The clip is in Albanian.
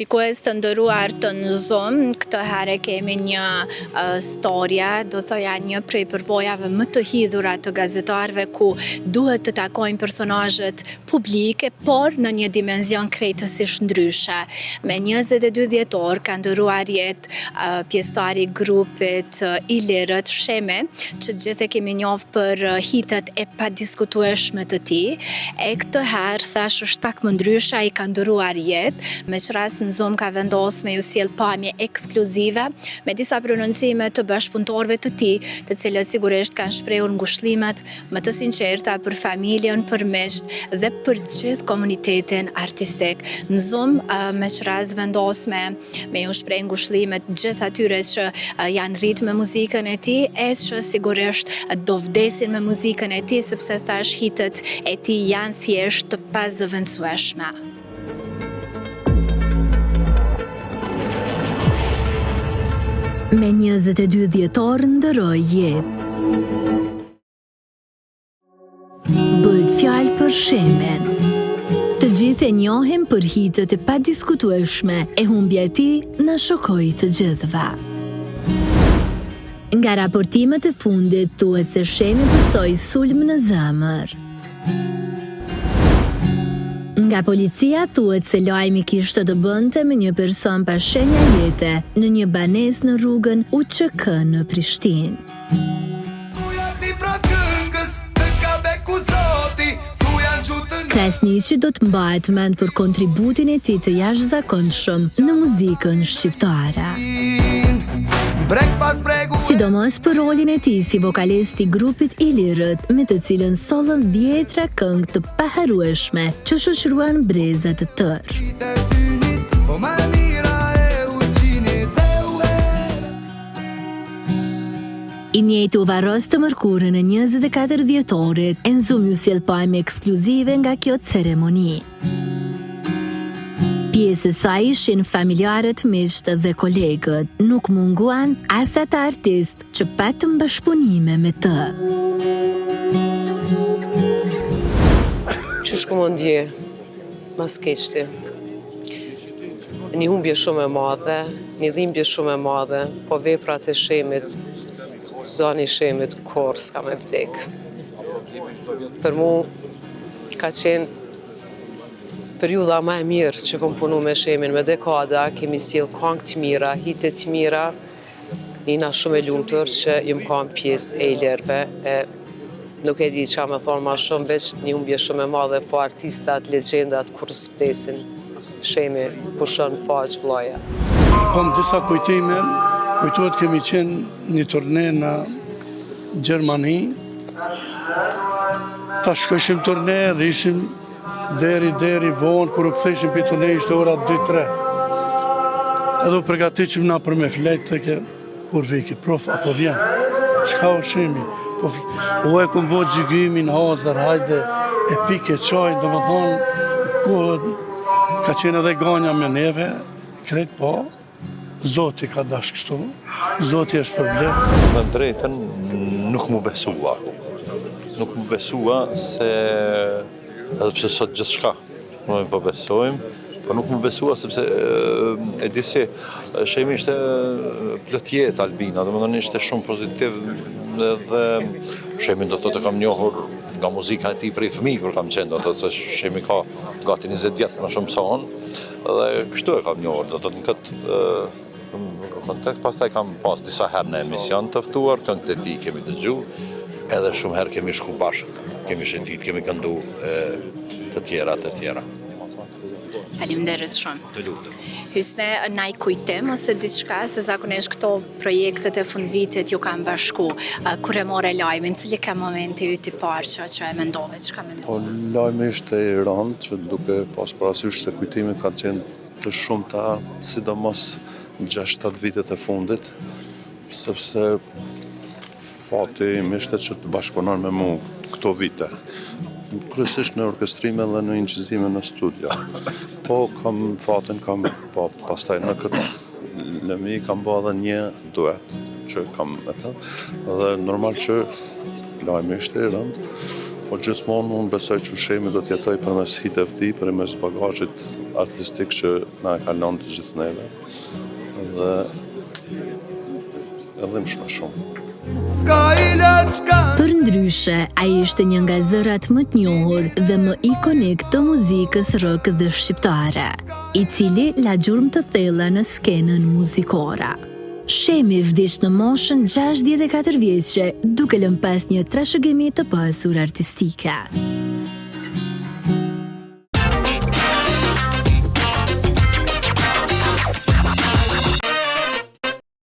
Shikues të nderuar të Në Zoom, këtë herë kemi një storja, do thoja një prej përvojave më të hidhura të gazetarëve ku duhet të takojnë personazhet publike, por në një dimension krejtësisht ndryshe. Me 22 dhjetor ka ndëruar jetë pjesëtari i grupit Ilirët Sheme, që gjithë e kemi njohur për hitet e padiskutueshme të tij. E këtë herë thash është pak më ndryshe, ai ka ndëruar jetë, me çfarë Në Zoom ka vendosur me ju sjell pamje ekskluzive me disa prononcime të bashkëpunëtorëve të tij, të cilët sigurisht kanë shprehur ngushëllimet më të sinqerta për familjen, për miqt dhe për gjithë komunitetin artistik. Në Zoom me çfarë vendos me ju shpreh ngushëllimet gjithë atyre që janë rritë me muzikën e tij, e që sigurisht do vdesin me muzikën e tij, sepse thash hitet e tij janë thjesht të pazëvendësueshme. Me 22 dhjetor ndëroi jetë. Bëhet fjalë për Shemen. Të gjithë e njohin për hitet e padiskutueshme, e humbja e tij na shokoi të gjithëve. Nga raportimet e fundit thuhet se Shemi pësoi sulm në zemër. Nga policia thuhet se lajmi kishte të bënte me një person pa shenja jete në një banesë në rrugën UÇK në Prishtinë. Krasniqi do të mbahet mend për kontributin e tij të jashtëzakonshëm në muzikën shqiptare. Sidomos për rolin e tij si vokalist i grupit Ilirët, me të cilën sollën 10 këngë të paharrueshme që shoqëruan breza të tërë. I njëjti u varros të mërkurën e 24 dhjetorit, e Në Zoom ju sjell pamje ekskluzive nga kjo ceremoni. Pjesë e saj ishin familjarët, miqt dhe kolegët, nuk munguan as ata artistë që patën bashkëpunime me të. Qysh ku më ndje, mas keqti. Një humbje shumë e madhe, një dhimbje shumë e madhe, po veprat e Shemit, zoni Shemit kur s'ka me vdek. Për mu ka qenë periudha më e mirë që kom punu me Shemin, me dekada, kemi sjell këngë të mira, hite të mira, nina shumë e lumtur që jam kam pjesë e Ilirëve, nuk e di çfarë më thonë më shumë, veç një humbje shumë e madhe, po artistat, legjendat kur s'vdesin, Shemi pushon paq vllaja. Kam disa kujtime, kujtohet kemi qenë një turne në Gjermani, ta shkoshim turne dhe ishim deri vonë, kur u ktheheshim për turne ishte ora 2-3. Edhe u përgatitim na për me flet tek kur viki, prof apo vjen. Çka u Shemi? Po u e kum bë xhigimin hazar, hajde e pikë çoj, domethënë ka qenë edhe gonja me neve, krejt po. Zoti ka dash kështu, Zoti është problem. Në drejtën nuk mu besua. Nuk mu besua se edhe pse sot gjithçka ne po besojmë, po nuk mu besua sepse e di se Shemi ishte plot jetë Albina, domethënë ishte shumë pozitiv dhe Shemi do të thotë kam njohur nga muzika e tij prej fëmijë kur kam qenë, do të thotë se Shemi ka gati 20 vjet më shumë se unë dhe kështu e kam njohur, do të thotë në këtë kontekst. Pastaj kam pas disa herë në emision të ftuar, këngët e tij kemi dëgjuar, edhe shumë herë kemi shku bashkë, kemi shëndit, kemi këndu të tjera. Faleminderit shumë. Të lutem. Hysne, na i kujtim ose diçka, se zakonisht këto projektet e fundvitit ju kanë bashku. Kur e more lajmin, cili ka momenti yt i parë që e mendove, çka mendove? Po lajmi ishte i rëndë, që duke pas parasysh se kujtimet kanë qenë të shumta, sidomos 6-7 vitet e fundit, sepse fati im ishte që të bashkëpunon me mu këto vite. Kryesisht në orkestrime dhe në inqizime në studio. Po kam fatin, po pastaj në këtë lëmi kam bë edhe një duet që kam me të, dhe normal që lajmi ishte i rëndë, Po gjithmonë unë besoj që Shemi do të jetoj përmes hiteve të tij, përmes bagazhit artistik që na e ka lënë të gjithë neve. Dhe edhe më shumë. Për ndryshe, ai ishte një nga zërat më të njohur dhe më ikonik të muzikës rock dhe shqiptare, i cili la gjurmë të thella në skenën muzikore. Shemi vdiq në moshën 64 vjeçe, duke lënë pas një trashëgimi të pasur artistike.